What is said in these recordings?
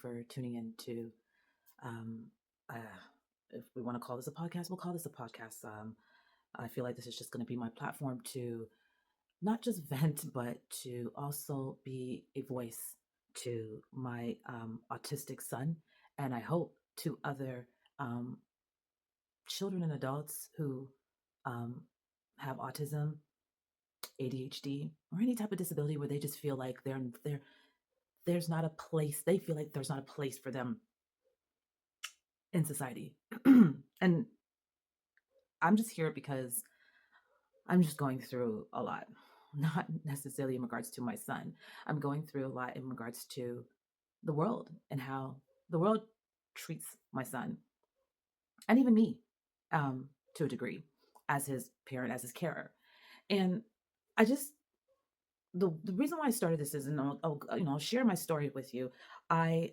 for tuning in to, um, uh, if we want to call this a podcast, we'll call this a podcast. I feel like this is just going to be my platform to not just vent, but to also be a voice to my autistic son, and I hope to other um, children and adults who um, have autism, ADHD, or any type of disability where they just feel like there's not a place. They feel like there's not a place for them in society. And I'm just here because I'm just going through a lot, not necessarily in regards to my son. I'm going through a lot in regards to the world and how the world treats my son and even me, to a degree, as his parent, as his carer. And I just the reason why I started this is, and I'll share my story with you. I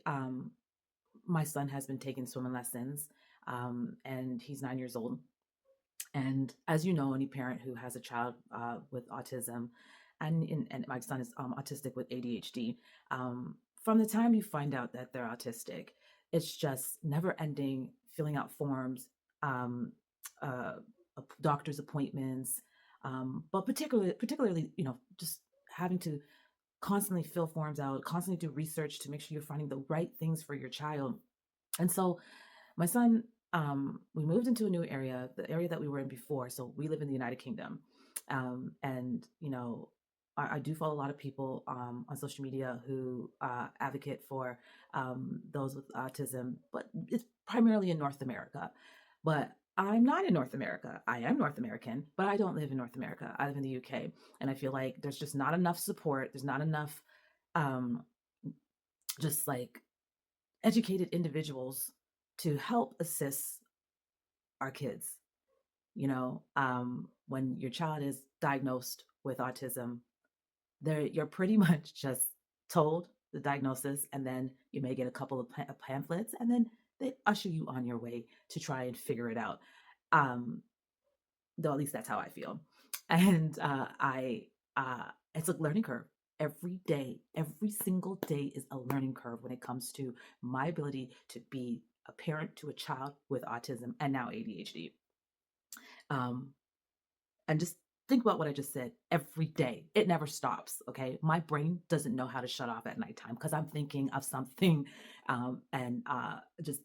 My son has been taking swimming lessons, and he's 9 years old. And as you know, any parent who has a child with autism, and my son is autistic with ADHD, from the time you find out that they're autistic, it's just never ending filling out forms, um, uh, doctor's appointments, but particularly, just having to constantly fill forms out, constantly do research to make sure you're finding the right things for your child. And so my son, we moved into a new area, the area that we were in before. So we live in the United Kingdom. And, I do follow a lot of people on social media who advocate for those with autism, but it's primarily in North America. But I'm not in North America. I am North American, but I don't live in North America. I live in the UK. And I feel like there's just not enough support. There's not enough um, just like educated individuals to help assist our kids. When your child is diagnosed with autism, you're pretty much just told the diagnosis, and then you may get a couple of pamphlets, and then they usher you on your way to try and figure it out. Um, though at least that's how I feel. And it's a learning curve. Every single day is a learning curve when it comes to my ability to be a parent to a child with autism and now ADHD. Um, and just think about what I just said. Every day, it never stops. Okay, my brain doesn't know how to shut off at nighttime because I'm thinking of something, and just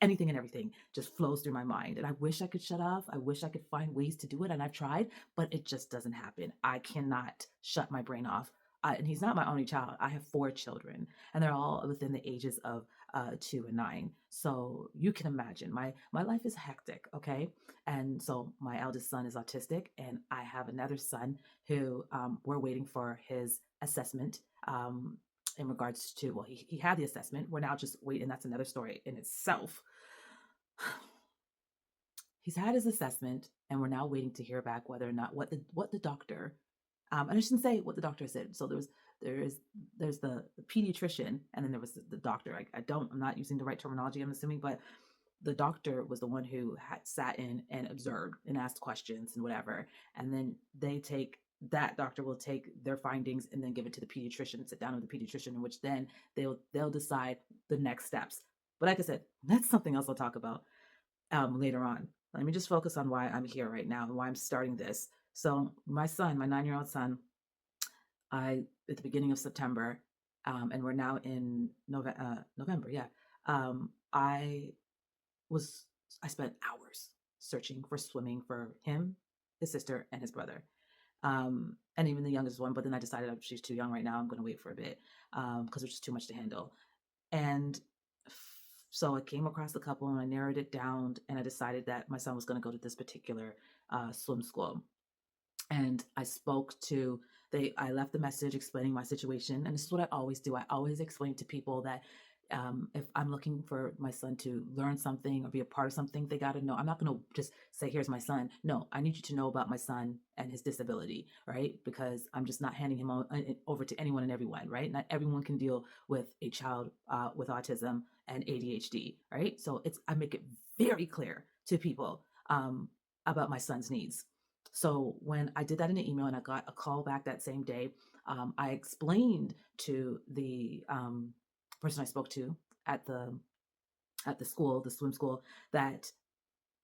anything and everything just flows through my mind. And I wish I could shut off. I wish I could find ways to do it, and I've tried, but it just doesn't happen. I cannot shut my brain off. And he's not my only child. I have 4 children, and they're all within the ages of 2 and 9. So you can imagine my life is hectic. Okay, and so my eldest son is autistic, and I have another son who we're waiting for his assessment. In regards to, well, he had the assessment. We're now just waiting. That's another story in itself. He's had his assessment, and we're now waiting to hear back whether or not what the doctor, and I shouldn't say what the doctor said. So there's the pediatrician, and then there was the doctor. I'm not using the right terminology, I'm assuming, but the doctor was the one who had sat in and observed and asked questions and whatever. And then that doctor will take their findings and then give it to the pediatrician, sit down with the pediatrician, in which then they'll decide the next steps. But like I said, that's something else I'll talk about later on. Let me just focus on why I'm here right now and why I'm starting this. So my son, my 9-year-old son, at the beginning of September, and we're now in November. Yeah, I I spent hours searching for swimming for him, his sister, and his brother, and even the youngest one. But then I decided she's too young right now. I'm going to wait for a bit because it's just too much to handle. And so I came across a couple and I narrowed it down, and I decided that my son was going to go to this particular swim school. And I left the message explaining my situation. And this is what I always do. I always explain to people that if I'm looking for my son to learn something or be a part of something, they got to know. I'm not going to just say, here's my son. No, I need you to know about my son and his disability, right? Because I'm just not handing him over to anyone and everyone, right? Not everyone can deal with a child with autism and ADHD, right? So I make it very clear to people about my son's needs. So when I did that in an email and I got a call back that same day, I explained to the person I spoke to at the school, the swim school, that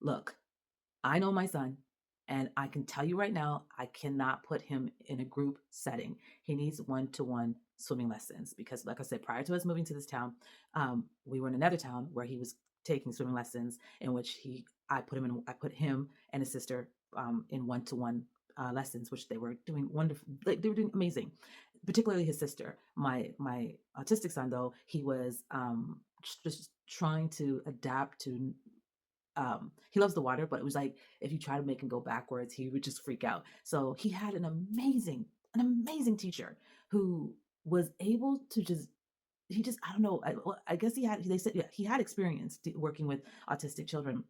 look, I know my son, and I can tell you right now, I cannot put him in a group setting. He needs one-to-one swimming lessons because, like I said, prior to us moving to this town, we were in another town where he was taking swimming lessons, in which I put him and his sister in one-to-one lessons, which they were doing wonderful. They were doing amazing, particularly his sister. My autistic son, though, he was just trying to adapt to he loves the water, but it was like if you try to make him go backwards, he would just freak out. So he had an amazing teacher who was able to just he just I don't know I guess he had they said yeah, he had experience working with autistic children,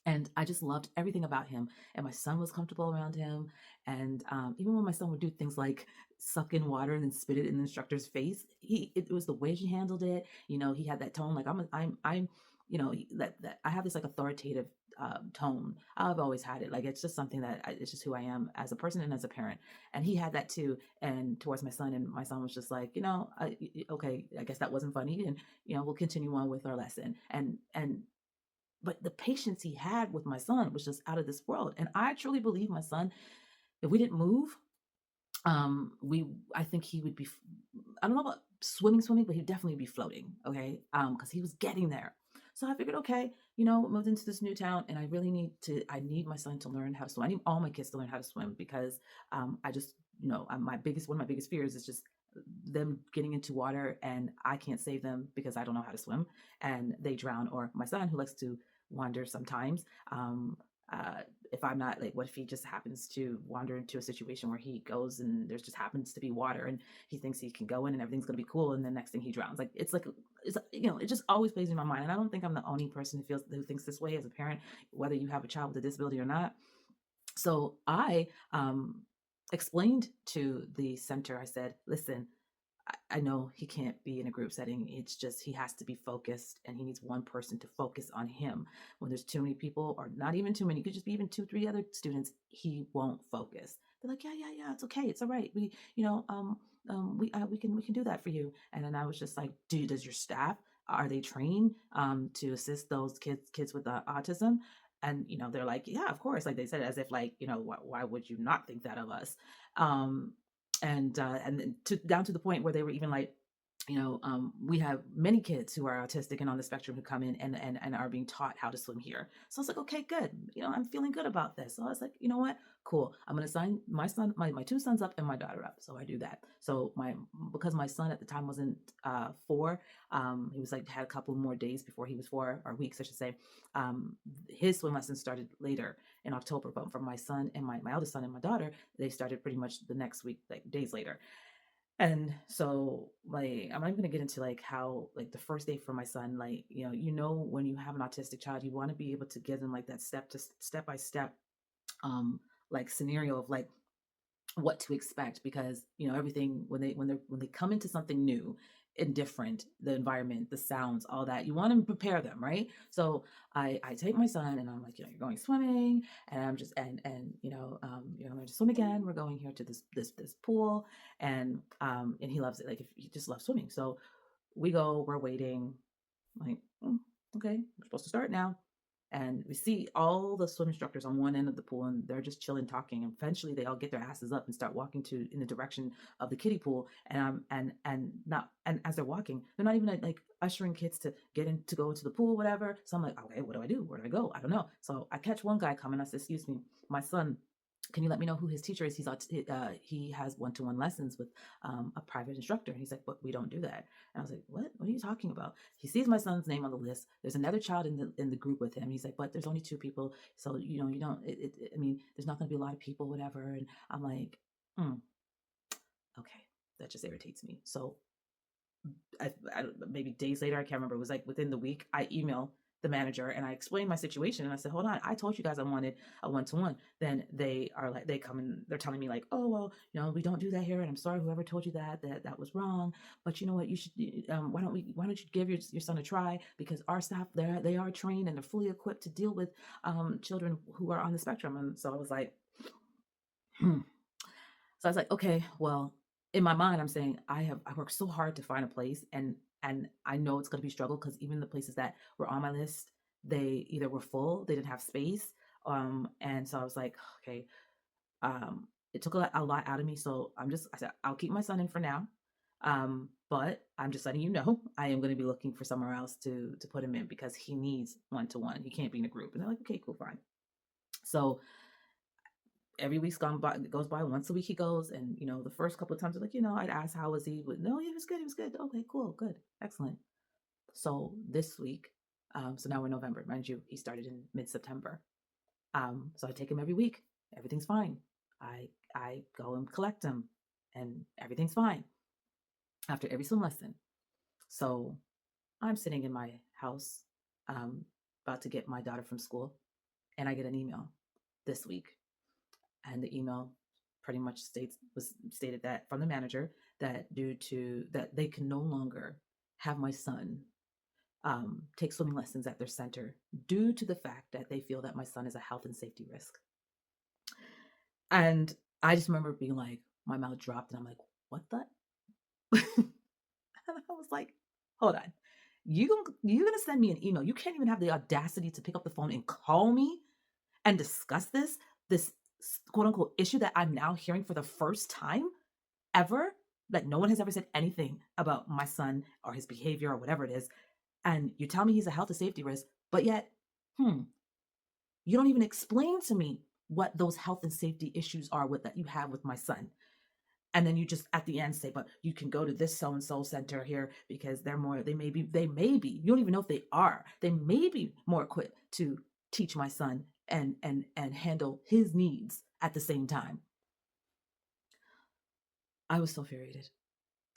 and I just loved everything about him. And my son was comfortable around him. And even when my son would do things like suck in water and then spit it in the instructor's face, it was the way he handled it. He had that tone like I'm that I have this like authoritative tone. I've always had it. Like it's just something it's just who I am as a person and as a parent. And he had that too. And towards my son, and my son was just like, okay, I guess that wasn't funny, and we'll continue on with our lesson. And but the patience he had with my son was just out of this world. And I truly believe my son, if we didn't move, we I think he would be, I don't know about swimming, but he'd definitely be floating. Okay. Because he was getting there. So I figured, okay, moved into this new town, and I need my son to learn how to swim. I need all my kids to learn how to swim because I just, one of my biggest fears is just them getting into water and I can't save them because I don't know how to swim and they drown. Or my son, who likes to wander sometimes, uh, if I'm not, like, what if he just happens to wander into a situation where he goes and there's just happens to be water and he thinks he can go in and everything's going to be cool, and the next thing he drowns. It just always plays in my mind. And I don't think I'm the only person who thinks this way as a parent, whether you have a child with a disability or not. So I explained to the center, I said, listen, I know he can't be in a group setting. It's just he has to be focused, and he needs one person to focus on him. When there's too many people, or not even too many, it could just be even 2, 3 other students, he won't focus. They're like, yeah, yeah, yeah, it's okay, it's all right. We can do that for you. And then I was just like, does your staff, are they trained to assist those kids with autism? And they're like, yeah, of course. Like they said, as if like, why would you not think that of us? Um, and down to the point where they were even like, we have many kids who are autistic and on the spectrum who come in and are being taught how to swim here. So I was like, okay, good. I'm feeling good about this. So I was like, you know what? Cool. I'm going to sign my 2 sons up and my daughter up. So I do that. So because my son at the time wasn't 4, he was like, had a couple more days before he was 4, or weeks, I should say. His swim lessons started later in October, but for my son and my eldest son and my daughter, they started pretty much the next week, like days later. And so, like, I'm not even gonna get into like how, like, the first day for my son, like, when you have an autistic child, you want to be able to give them like that step by step, like scenario of like what to expect, because everything, when they come into something new and different, the environment, the sounds, all that, you want to prepare them, right? So I take my son and I'm like, you're going swimming, and I'm just and you're going to swim again, we're going here to this pool, and he loves it, like, if he just loves swimming. So we're waiting, like, okay, we're supposed to start now. And we see all the swim instructors on one end of the pool, and they're just chilling, talking. And eventually, they all get their asses up and start walking in the direction of the kiddie pool. And as they're walking, they're not even like ushering kids to get in to go into the pool, whatever. So I'm like, okay, what do I do? Where do I go? I don't know. So I catch one guy coming. I said, excuse me, my son, can you let me know who his teacher is? He has one-to-one lessons with a private instructor. And he's like, but we don't do that. And I was like, what are you talking about? He sees my son's name on the list. There's another child in the group with him. He's like, but there's only 2 people, so you don't. I mean, there's not going to be a lot of people, whatever. And I'm like, okay, that just irritates me. So maybe days later, I can't remember. It was like within the week, I emailed the manager and I explained my situation, and I said, hold on, I told you guys I wanted a one-to-one. Then they come and they're telling me like, oh, well, we don't do that here, and I'm sorry whoever told you that was wrong, but you know what, you should, why don't you give your son a try, because our staff, they are trained and they're fully equipped to deal with children who are on the spectrum. And so I was like, So I was like, okay, well, in my mind, I'm saying I worked so hard to find a place, and And I know it's going to be a struggle because even the places that were on my list, they either were full, they didn't have space. And so I was like, okay, it took a lot out of me. So I said, I'll keep my son in for now. But I'm just letting you know, I am going to be looking for somewhere else to put him in because he needs one-to-one. He can't be in a group. And they're like, okay, cool, fine. So every week's gone by, goes by. Once a week he goes, and the first couple of times, like, I'd ask how was he, but no, he was good. He was good. Okay, cool, good, excellent. So this week, so now we're November, mind you, he started in mid-September. So I take him every week. Everything's fine. I go and collect him, and everything's fine after every swim lesson. So I'm sitting in my house, about to get my daughter from school, and I get an email this week, and the email pretty much was stated that from the manager that due to that they can no longer have my son take swimming lessons at their center due to the fact that they feel that my son is a health and safety risk. And I just remember being like, my mouth dropped, and I'm like, what the? And I was like, hold on. You're gonna send me an email. You can't even have the audacity to pick up the phone and call me and discuss this quote unquote issue that I'm now hearing for the first time ever. Like, no one has ever said anything about my son or his behavior or whatever it is. And you tell me he's a health and safety risk, but yet, you don't even explain to me what those health and safety issues are that you have with my son. And then you just at the end say, but you can go to this so and so center here because they may be, you don't even know if they are, they may be more equipped to teach my son and handle his needs at the same time. I was so infuriated.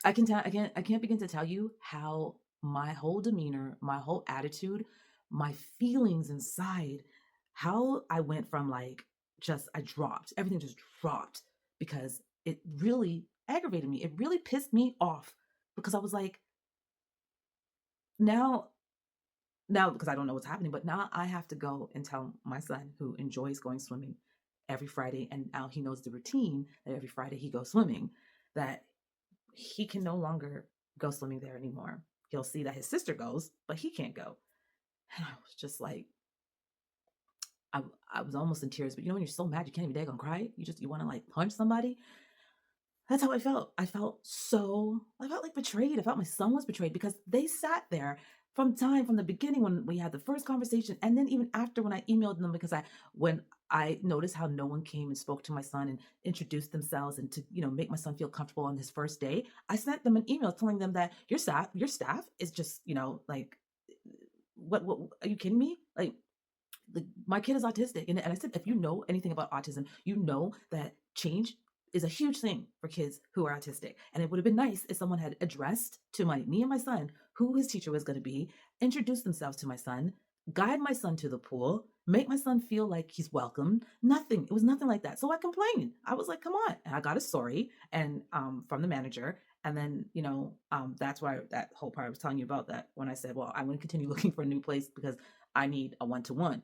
I can't begin to tell you how my whole demeanor, my whole attitude, my feelings inside, how I went from everything just dropped because it really aggravated me. It really pissed me off because I was like, now because I don't know what's happening, but now I have to go and tell my son who enjoys going swimming every Friday, and now he knows the routine that every Friday he goes swimming, that he can no longer go swimming there anymore. He'll see that his sister goes, but he can't go. And I was just like, I was almost in tears, but when you're so mad, you can't even daggone cry. You want to like punch somebody. That's how I felt. I felt like betrayed. I felt my son was betrayed because they sat there from the beginning when we had the first conversation, and then even after when I emailed them, because when I noticed how no one came and spoke to my son and introduced themselves and to make my son feel comfortable on his first day, I sent them an email telling them that your staff is just like, what are you kidding me? Like, my kid is autistic, and I said, if you know anything about autism, you know that change is a huge thing for kids who are autistic. And it would have been nice if someone had addressed to me and my son who his teacher was going to be, introduce themselves to my son, guide my son to the pool, make my son feel like he's welcome. Nothing. It was nothing like that. So I complained. I was like, come on. And I got a sorry and from the manager. And then, that's why that whole part I was telling you about, that when I said, well, I'm going to continue looking for a new place because I need a one-to-one.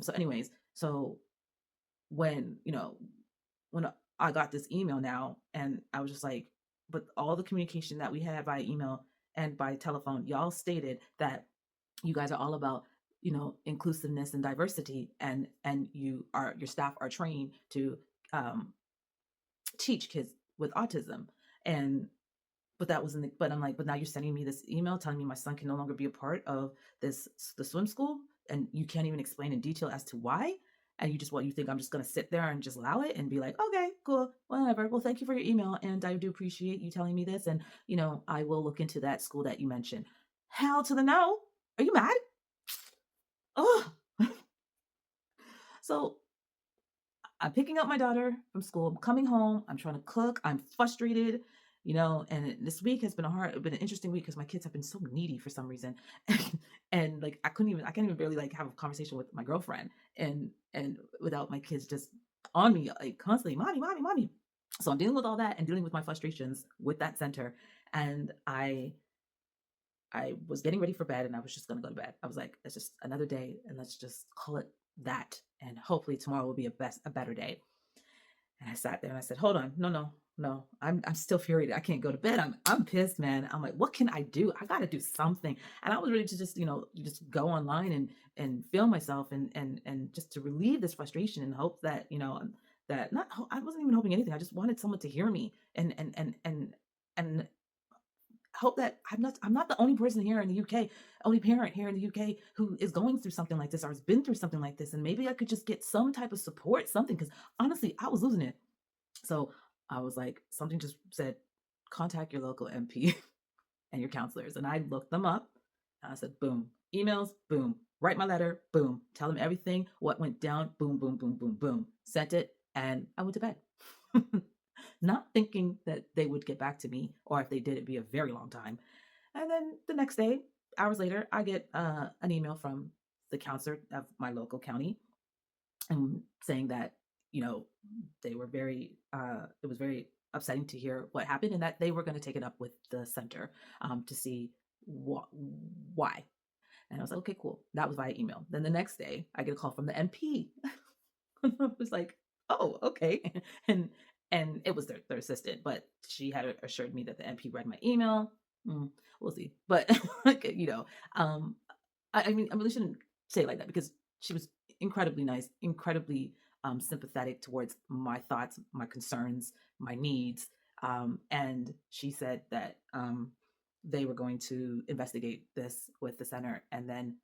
So anyways, so when, when I got this email now, and I was just like, but all the communication that we had by email and by telephone, y'all stated that you guys are all about, inclusiveness and diversity, and your staff are trained to teach kids with autism. And but that wasn't but I'm like, but now you're sending me this email telling me my son can no longer be a part of the swim school, and you can't even explain in detail as to why. And you think I'm just going to sit there and just allow it and be like, okay, cool, whatever. Well, thank you for your email, and I do appreciate you telling me this, and I will look into that school that you mentioned. Hell to the no. Are you mad? Oh. So I'm picking up my daughter from school. I'm coming home. I'm trying to cook. I'm frustrated, and this week has been an interesting week because my kids have been so needy for some reason. And like, I can't even barely like have a conversation with my girlfriend and without my kids just on me, like constantly, mommy, mommy, mommy. So I'm dealing with all that and dealing with my frustrations with that center. And I was getting ready for bed, and I was just going to go to bed. I was like, it's just another day, and let's just call it that. And hopefully tomorrow will be a better day. And I sat there and I said, hold on, no, no, I'm still furious. I can't go to bed. I'm pissed, man. I'm like, what can I do? I got to do something. And I was ready to just, just go online and film myself and just to relieve this frustration and hope that, that not I wasn't even hoping anything. I just wanted someone to hear me and hope that I'm not the only person here in the UK, only parent here in the UK who is going through something like this or has been through something like this, and maybe I could just get some type of support, something, because honestly, I was losing it. So I was like, something just said, contact your local MP and your counselors. And I looked them up. And I said, boom, emails, boom, write my letter, boom, tell them everything, what went down, boom, boom, boom, boom, boom, sent it, and I went to bed. Not thinking that they would get back to me, or if they did, it'd be a very long time. And then the next day, hours later, I get an email from the counselor of my local county and saying that, you know they were very it was very upsetting to hear what happened and that they were going to take it up with the center to see why. And I was like, okay, cool. That was via email. Then the next day I get a call from the MP. I was like, oh, okay. and and it was their assistant, but she had assured me that the MP read my email. Mm, we'll see. But like, I mean, I really shouldn't say it like that because she was incredibly nice, incredibly sympathetic towards my thoughts, my concerns, my needs. And she said that they were going to investigate this with the center and then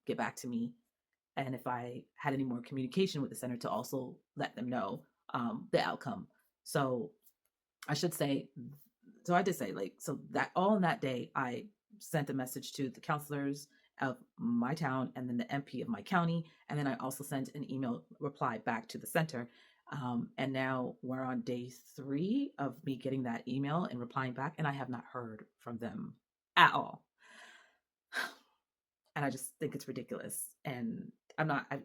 get back to me. And if I had any more communication with the center, to also let them know the outcome. So I should say, so I did say, like, so that all in that day, I sent a message to the counselors of my town and then the MP of my county. And then I also sent an email reply back to the center. And now we're on day 3 of me getting that email and replying back, and I have not heard from them at all. And I just think it's ridiculous. And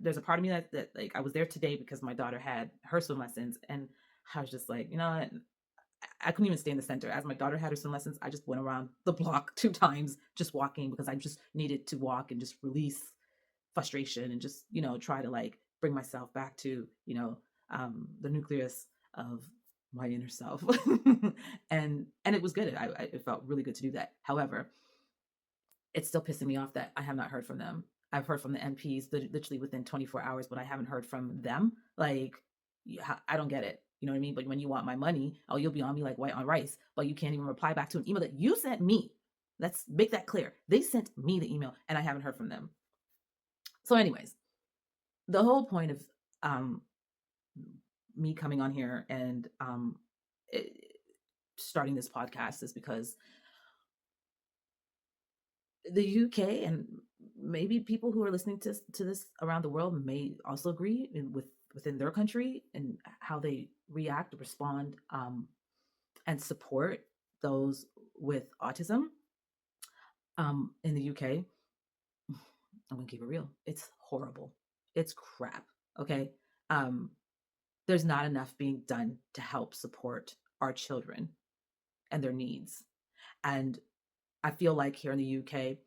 there's a part of me that like I was there today because my daughter had her swim lessons, and I was just like, I couldn't even stay in the center. As my daughter had her swim lessons, I just went around the block 2 times just walking because I just needed to walk and just release frustration and just, try to like bring myself back to, the nucleus of my inner self. And it was good. It felt really good to do that. However, it's still pissing me off that I have not heard from them. I've heard from the MPs literally within 24 hours, but I haven't heard from them. Like, I don't get it. You know what I mean? But when you want my money, oh, you'll be on me like white on rice, but you can't even reply back to an email that you sent me. Let's make that clear. They sent me the email and I haven't heard from them. So, anyways, the whole point of um, me coming on here and it, starting this podcast is because the UK and maybe people who are listening to this around the world may also agree within their country and how they react, respond, and support those with autism in the UK. I'm gonna keep it real. It's horrible. It's crap. Okay. Um, there's not enough being done to help support our children and their needs. And I feel like here in the UK,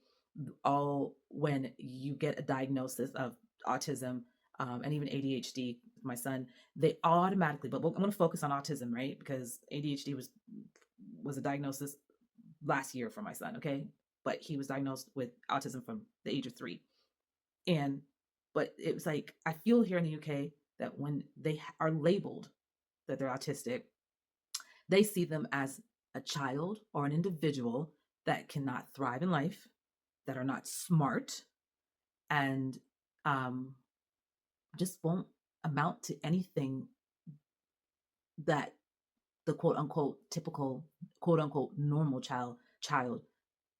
all when you get a diagnosis of autism and even ADHD, my son, they automatically. But I'm going to focus on autism, right? Because ADHD was a diagnosis last year for my son. Okay, but he was diagnosed with autism from the age of 3, and but it was like I feel here in the UK that when they are labeled that they're autistic, they see them as a child or an individual that cannot thrive in life, that are not smart, and um, just won't amount to anything that the quote unquote typical quote unquote normal child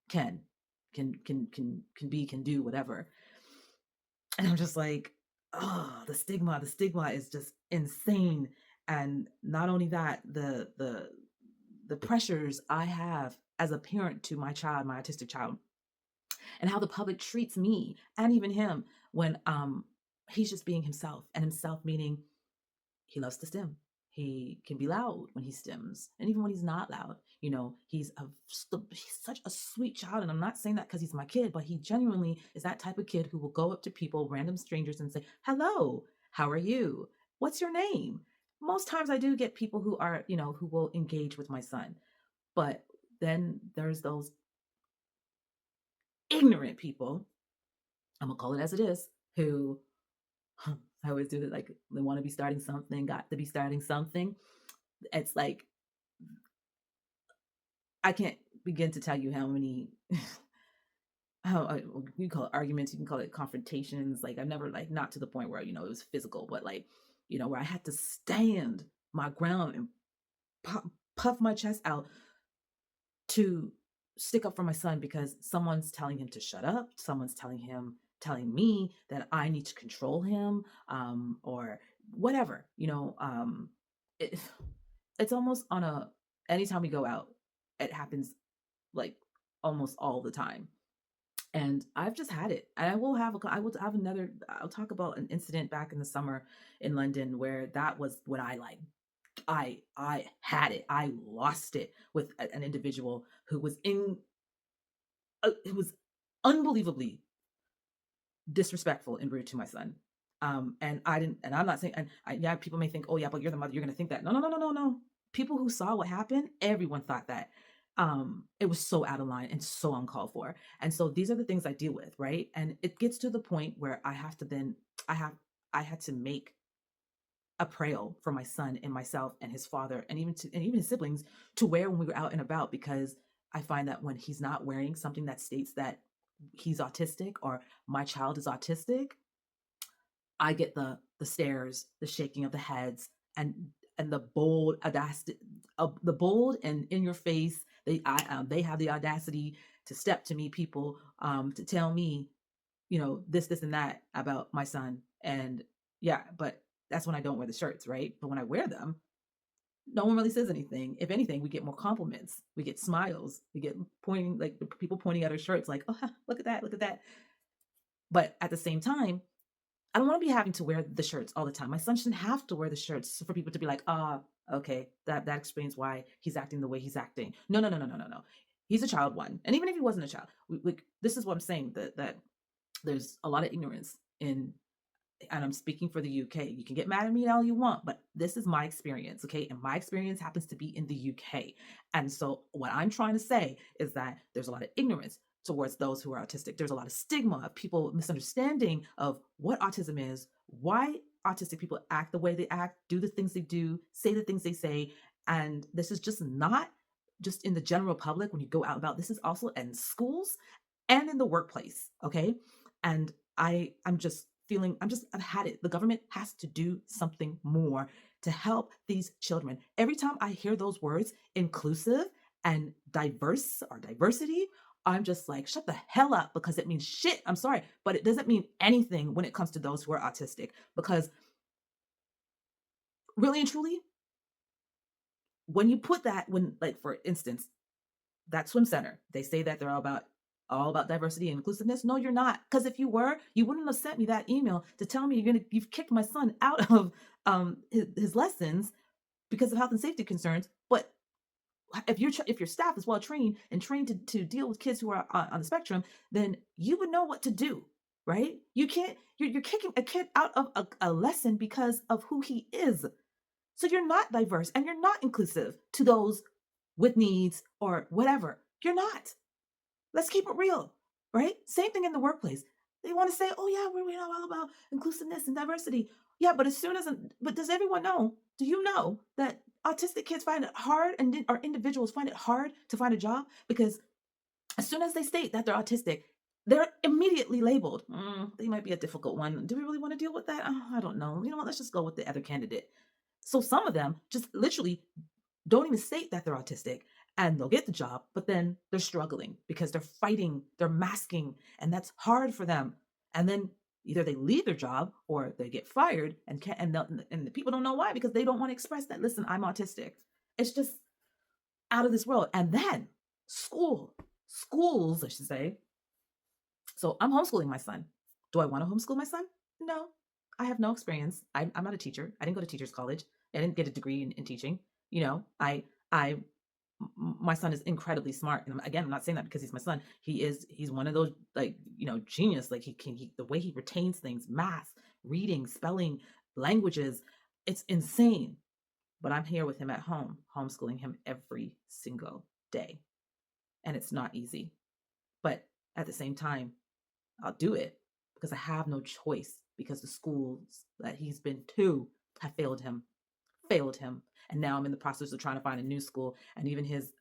can can do whatever. And I'm just like, oh, the stigma is just insane. And not only that, the pressures I have as a parent to my child, my autistic child, and how the public treats me and even him when he's just being himself, and himself meaning he loves to stim. He can be loud when he stims, and even when he's not loud, he's such a sweet child. And I'm not saying that because he's my kid, but he genuinely is that type of kid who will go up to people, random strangers, and say, "Hello, how are you? What's your name?" most times I do get people who are, who will engage with my son. But then there's those ignorant people, I'm gonna call it as it is, who I always do it, like they want to be starting something, got to be starting something. It's like I can't begin to tell you how many how you call it arguments, you can call it confrontations. Like I've never, like, not to the point where it was physical, but like where I had to stand my ground and puff my chest out to stick up for my son because someone's telling him to shut up, someone's telling me that I need to control him, or whatever. It, it's almost on a anytime we go out, it happens like almost all the time. And I've just had it. And I will have another I'll talk about an incident back in the summer in London where that was when I had it. I lost it with an individual who was it was unbelievably disrespectful and rude to my son. And I didn't, and I'm not saying, and yeah, people may think, oh yeah, but you're the mother, you're going to think that. No, no, no, no, no, no. People who saw what happened, everyone thought that. It was so out of line and so uncalled for. And so these are the things I deal with, right? And it gets to the point where I have, I had to make a prayer for my son and myself and his father and even his siblings to wear when we were out and about, because I find that when he's not wearing something that states that he's autistic or my child is autistic, I get the stares, the shaking of the heads, and the bold audacity, the bold and in your face. They have the audacity to step to me, people, to tell me, this and that about my son. And yeah, but that's when I don't wear the shirts, right? But when I wear them, no one really says anything. If anything, we get more compliments. We get smiles. We get pointing, like people pointing at our shirts, like, oh, look at that, look at that. But at the same time, I don't want to be having to wear the shirts all the time. My son shouldn't have to wear the shirts for people to be like, okay, that explains why he's acting the way he's acting. No, no, no, no, no, no, no. He's a child, one, and even if he wasn't a child, this is what I'm saying, that there's a lot of ignorance in, and I'm speaking for the UK. You can get mad at me all you want, but this is my experience, okay? And my experience happens to be in the UK. And so what I'm trying to say is that there's a lot of ignorance towards those who are autistic. There's a lot of stigma of people misunderstanding of what autism is, why autistic people act the way they act, do the things they do, say the things they say. And this is just not just in the general public when you go out about. This is also in schools and in the workplace, okay? And I'm just feeling, I've had it. The government has to do something more to help these children. Every time I hear those words, inclusive and diverse or diversity, I'm just like, shut the hell up, because it means shit. I'm sorry, but it doesn't mean anything when it comes to those who are autistic. Because really and truly, when you put that, like for instance, that swim center, they say that they're all about diversity and inclusiveness. No, you're not. Because if you were, you wouldn't have sent me that email to tell me you've kicked my son out of his lessons because of health and safety concerns. But if your staff is well trained and trained to deal with kids who are on the spectrum, then you would know what to do, right? You can't. You're kicking a kid out of a lesson because of who he is. So you're not diverse and you're not inclusive to those with needs or whatever. You're not. Let's keep it real, right? Same thing in the workplace. They want to say, "Oh yeah, we're all about inclusiveness and diversity." Yeah, but but does everyone know? Do you know that autistic kids find it hard, and or individuals find it hard to find a job because as soon as they state that they're autistic, they're immediately labeled. They might be a difficult one. Do we really want to deal with that? Oh, I don't know. You know what? Let's just go with the other candidate. So some of them just literally don't even state that they're autistic, and they'll get the job, but then they're struggling because they're fighting, they're masking, and that's hard for them. And then either they leave their job or they get fired, and and the people don't know why, because they don't want to express that, listen, I'm autistic. It's just out of this world. And then schools, I should say. So I'm homeschooling my son. Do I want to homeschool my son? No. I have no experience. I'm not a teacher. I didn't go to teachers college. I didn't get a degree in teaching. I my son is incredibly smart, and again, I'm not saying that because he's my son. He's one of those, like, genius. Like the way he retains things, math, reading, spelling, languages, it's insane. but I'm here with him at home, homeschooling him every single day. And it's not easy. But at the same time, I'll do it because I have no choice because the schools that he's been to have failed him. And now I'm in the process of trying to find a new school. And even his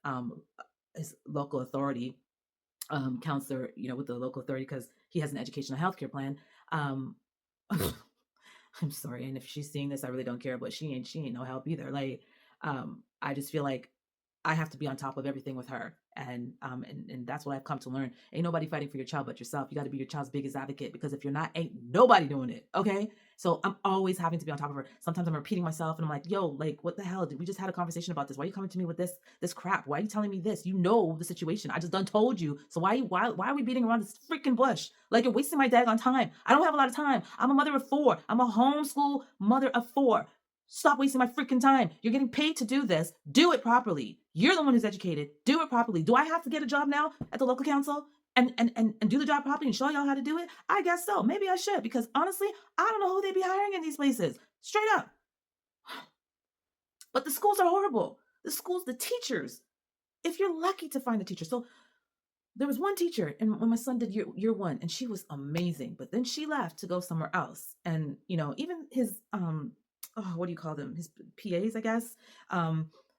local authority counselor, with the local authority, because he has an educational healthcare plan. Um, I'm sorry, and if she's seeing this, I really don't care, but she ain't no help either. Like, I just feel like I have to be on top of everything with her. And that's what I've come to learn. Ain't nobody fighting for your child but yourself. You got to be your child's biggest advocate, because if you're not, ain't nobody doing it. Okay. So I'm always having to be on top of her. Sometimes I'm repeating myself and I'm like, yo, like, what the hell? Did we just had a conversation about this? Why are you coming to me with this crap? Why are you telling me this? You know the situation. I just done told you. So why are we beating around this freaking bush? Like, you're wasting my daggone time. I don't have a lot of time. I'm a mother of 4. I'm a homeschool mother of 4. Stop wasting my freaking time. You're getting paid to do this. Do it properly. You're the one who's educated. Do it properly. Do I have to get a job now at the local council and do the job properly and show y'all how to do it? I guess so. Maybe I should, because honestly, I don't know who they be hiring in these places. Straight up. But the schools are horrible. The teachers. If you're lucky to find a teacher. So there was one teacher, and when my son did year 1, and she was amazing, but then she left to go somewhere else. And even his what do you call them, his PAs, I guess,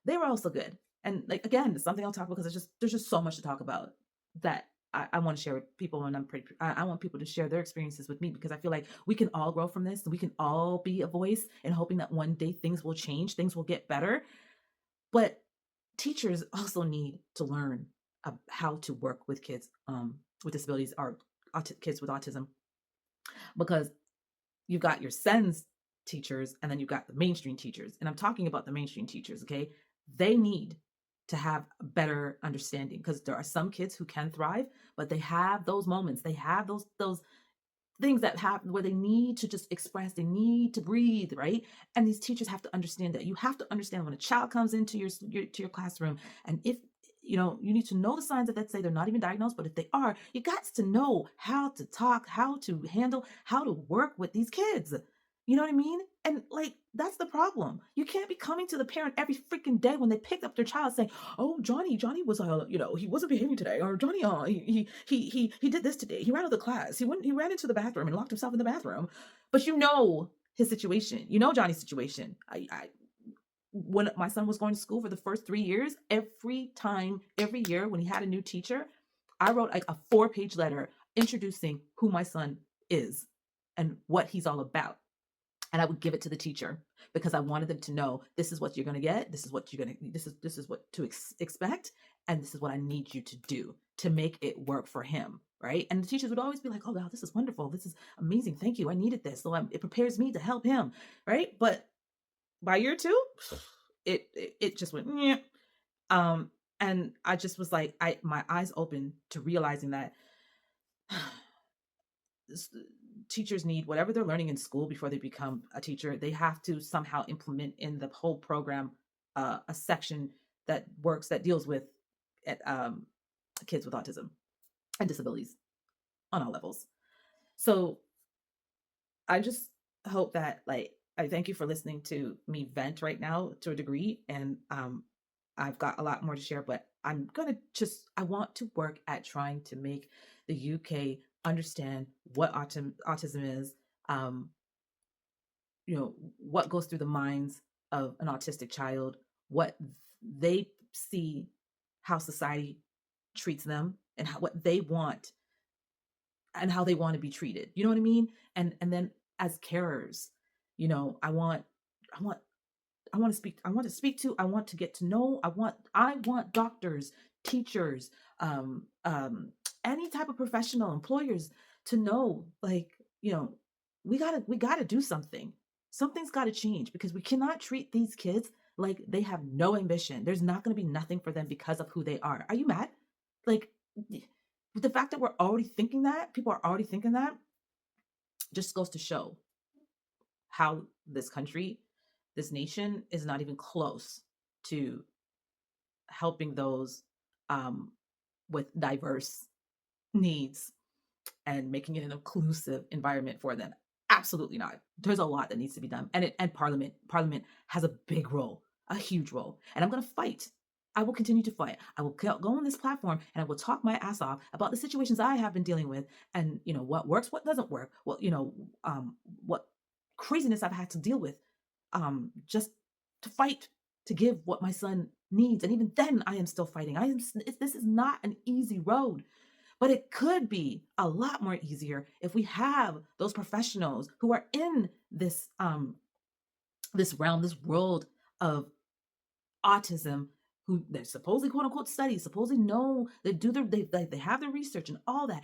they were also good. And, like, again, it's something I'll talk about, because there's just so much to talk about that I want to share with people. And I want people to share their experiences with me, because I feel like we can all grow from this, and we can all be a voice, and hoping that one day things will change, things will get better. But teachers also need to learn how to work with kids with disabilities, or kids with autism, because you've got your SENS teachers, and then you've got the mainstream teachers. And I'm talking about the mainstream teachers, okay? They need to have a better understanding, because there are some kids who can thrive, but they have those moments. They have those things that happen where they need to just express, they need to breathe, right? And these teachers have to understand that. You have to understand when a child comes into your classroom, and if you need to know the signs that say they're not even diagnosed, but if they are, you got to know how to talk, how to handle, how to work with these kids. You know what I mean? And, like, that's the problem. You can't be coming to the parent every freaking day when they picked up their child saying, "Oh, Johnny was he wasn't behaving today," or "Johnny, he did this today. He ran out of the class. He ran into the bathroom and locked himself in the bathroom." But his situation. Johnny's situation. I When my son was going to school for the first 3 years, every year when he had a new teacher, I wrote like a 4-page letter introducing who my son is and what he's all about. And I would give it to the teacher, because I wanted them to know, this is what you're going to get. This is what this is what to expect. And this is what I need you to do to make it work for him. Right. And the teachers would always be like, "Oh, wow, this is wonderful. This is amazing. Thank you. I needed this." So it prepares me to help him. Right. But by year 2, it just went, yeah. And I just was like, my eyes open to realizing that teachers need whatever they're learning in school before they become a teacher. They have to somehow implement in the whole program a section that deals with kids with autism and disabilities on all levels. So I just hope that, like, I thank you for listening to me vent right now to a degree. And I've got a lot more to share, but I want to work at trying to make the UK understand what autism is, um, what goes through the minds of an autistic child, what they see, how society treats them, and what they want and how they want to be treated. You know what I mean? And then as carers, I want to speak to, I want to get to know, I want doctors, teachers, any type of professional, employers to know, like, we gotta do something. Something's got to change, because we cannot treat these kids like they have no ambition. There's not going to be nothing for them because of who they are. Are you mad? Like, the fact that people are already thinking that, just goes to show how this country, this nation, is not even close to helping those with diverse needs and making it an inclusive environment for them. Absolutely not. There's a lot that needs to be done, and Parliament has a big role. a huge role. And I'm going to fight. I will continue to fight. I will go on this platform and I will talk my ass off about the situations I have been dealing with, and what works, what doesn't work, what craziness I've had to deal with, just to fight to give what my son needs. And even then, I am still fighting. This is not an easy road. But it could be a lot more easier if we have those professionals who are in this this realm, this world of autism, who they're supposedly quote unquote study, supposedly know they have their research and all that.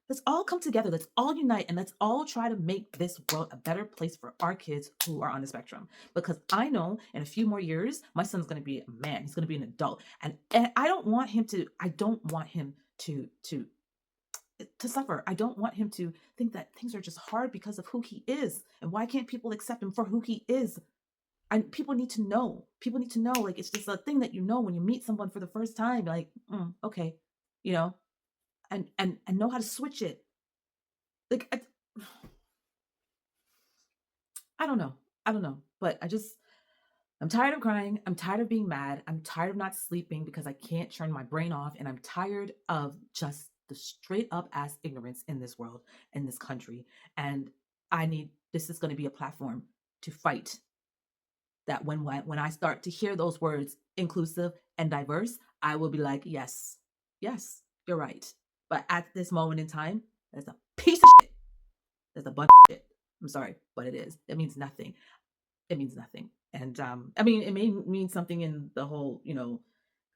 Let's all come together. Let's all unite, and let's all try to make this world a better place for our kids who are on the spectrum. Because I know in a few more years, my son's going to be a man. He's going to be an adult, and I don't want him to. I don't want him to suffer. I don't want him to think that things are just hard because of who he is. And why can't people accept him for who he is? And people need to know. People need to know. Like, it's just a thing that when you meet someone for the first time, you're like, okay, and know how to switch it. Like, I don't know. But I'm tired of crying. I'm tired of being mad. I'm tired of not sleeping because I can't turn my brain off. And I'm tired of just the straight up ass ignorance in this world, in this country. And this is going to be a platform to fight that. When I start to hear those words, inclusive and diverse, I will be like, yes, you're right. But at this moment in time, there's a piece of shit. There's a bunch of shit. I'm sorry, but it is. It means nothing. It means nothing. And I mean, it may mean something in the whole, if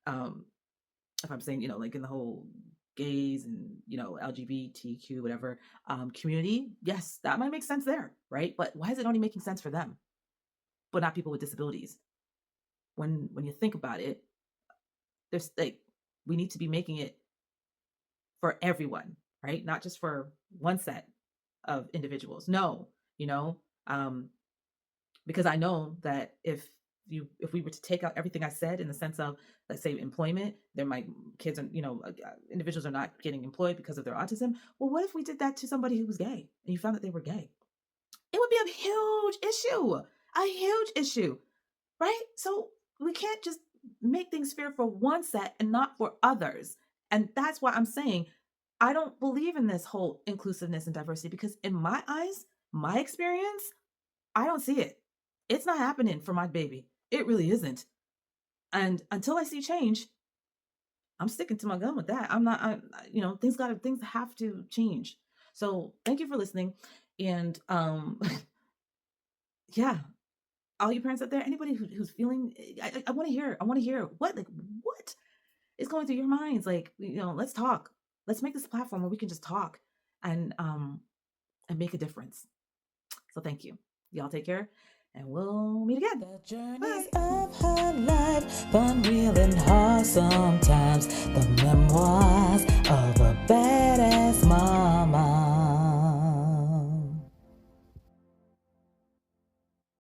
I'm saying, like in the whole gays and, LGBTQ, whatever, community. Yes, that might make sense there, right? But why is it only making sense for them, but not people with disabilities? When you think about it, there's we need to be making it for everyone, right? Not just for one set of individuals. No, because I know that if we were to take out everything I said in the sense of, let's say, employment, kids are, individuals are not getting employed because of their autism. Well, what if we did that to somebody who was gay and you found that they were gay? It would be a huge issue, right? So we can't just make things fair for one set and not for others. And that's why I'm saying I don't believe in this whole inclusiveness and diversity, because in my eyes, my experience, I don't see it. It's not happening for my baby. It really isn't. And until I see change, I'm sticking to my gun with that. Things have to change. So thank you for listening. And yeah, all you parents out there, anybody who's feeling, I want to hear what is going through your minds. Let's talk. Let's make this a platform where we can just talk and make a difference. So thank you. Y'all take care, and we'll meet again. The journeys of her life, fun, real, and hard sometimes. The memoirs.